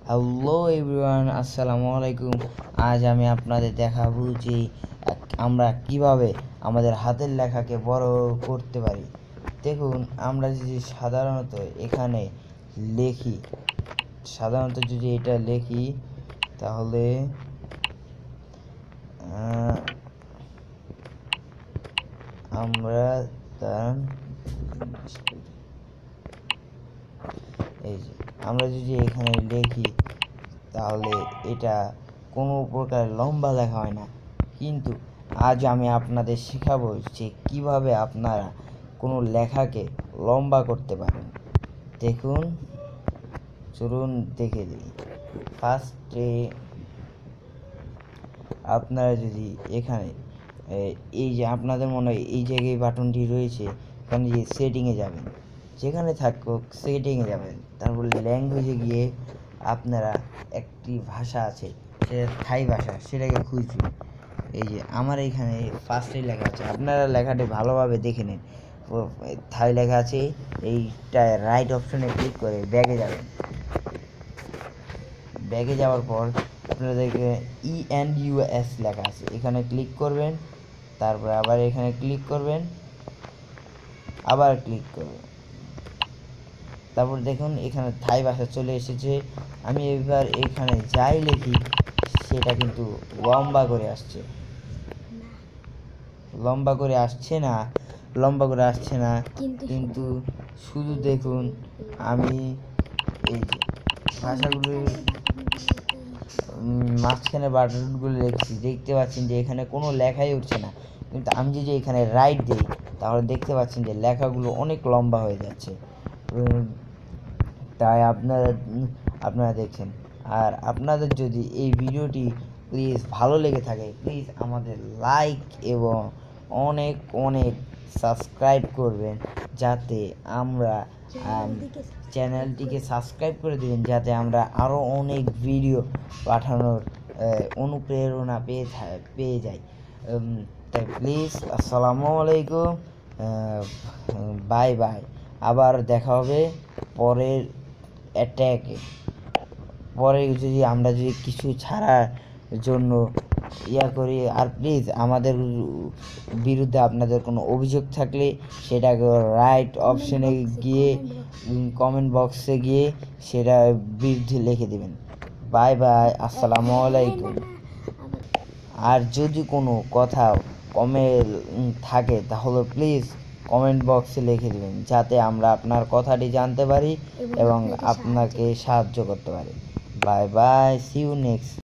Hello everyone, আসসালামু আলাইকুম। আজ আমি আপনাদের দেখাবো যে আমরা কিভাবে আমাদের হাতের লেখাকে বড় করতে পারি। দেখুন, আমরা যদি সাধারণত এখানে লিখি, যদি এটা লিখি তাহলে আমরা তার এই যে আমরা যদি এখানে লিখি তাহলে এটা কোনো প্রকার লম্বা লেখা হয় না। কিন্তু আজ আমি আপনাদের শেখাবো যে কিভাবে আপনারা কোনো লেখাকে লম্বা করতে পারেন। দেখুন, চলুন দেখে দিই। ফার্স্টে আপনারা যদি এখানে এই যে আপনাদের মনে হয় এই জায়গায় বাটনটি রয়েছে, এখানে যে সেটিংয়ে যাবেন, যেখানে থাকুক সেটিংয়ে যাবেন, তারপর ল্যাঙ্গুয়েজে গিয়ে আপনারা একটি ভাষা আছে, সেটা থাই ভাষা, সেটাকে খুঁজবেন। এই যে আমার এখানে ফার্স্টে লেখা আছে, আপনারা লেখাটি ভালোভাবে দেখে নিন। থাই লেখা আছে, এইটা রাইট অপশনে ক্লিক করে ব্যাগে যাবেন। ব্যাগে যাওয়ার পর আপনারা দেখবেন ENUS লেখা আছে, এখানে ক্লিক করবেন, তারপরে আবার এখানে ক্লিক করবেন, আবার ক্লিক করবেন। তারপর দেখুন এখানে থাই ভাষা চলে এসেছে। আমি এবার এখানে যাই লিখি সেটা কিন্তু লম্বা করে আসছে, লম্বা করে আসছে না। কিন্তু শুধু দেখুন, আমি এই যে ভাষাগুলো মাঝখানে বাটনগুলো লিখছি, দেখতে পাচ্ছেন যে এখানে কোনো লেখাই উঠছে না। কিন্তু আমি যদি এখানে রাইট দিই তাহলে দেখতে পাচ্ছেন যে লেখাগুলো অনেক লম্বা হয়ে যাচ্ছে। তাই আপনারা দেখছেন। আর আপনাদের যদি এই ভিডিওটি প্লিজ ভালো লেগে থাকে, প্লিজ আমাদের লাইক এবং অনেক অনেক সাবস্ক্রাইব করবেন, যাতে আমরা চ্যানেলটিকে সাবস্ক্রাইব করে দেবেন, যাতে আমরা আরও অনেক ভিডিও পাঠানোর অনুপ্রেরণা পেয়ে যাই। তাই প্লিজ, আসসালামু আলাইকুম, বাই বাই। আবার দেখা হবে পরের অ্যাটাকে। পরে যদি আমরা কিছু ছাড়ার জন্য করি, আর প্লিজ আমাদের বিরুদ্ধে আপনাদের কোনো অভিযোগ থাকলে সেটাকে রাইট অপশনে গিয়ে কমেন্ট বক্সে গিয়ে সেটা বিরুদ্ধে লিখে দেবেন। বাই বাই, আসসালামু আলাইকুম। আর যদি কোনো কথা কমে থাকে তাহলে প্লিজ কমেন্ট বক্সে লিখে দেবেন, যাতে আমরা আপনার কথাটি জানতে পারি এবং আপনাকে সাহায্য করতে পারি। Bye bye, see you next.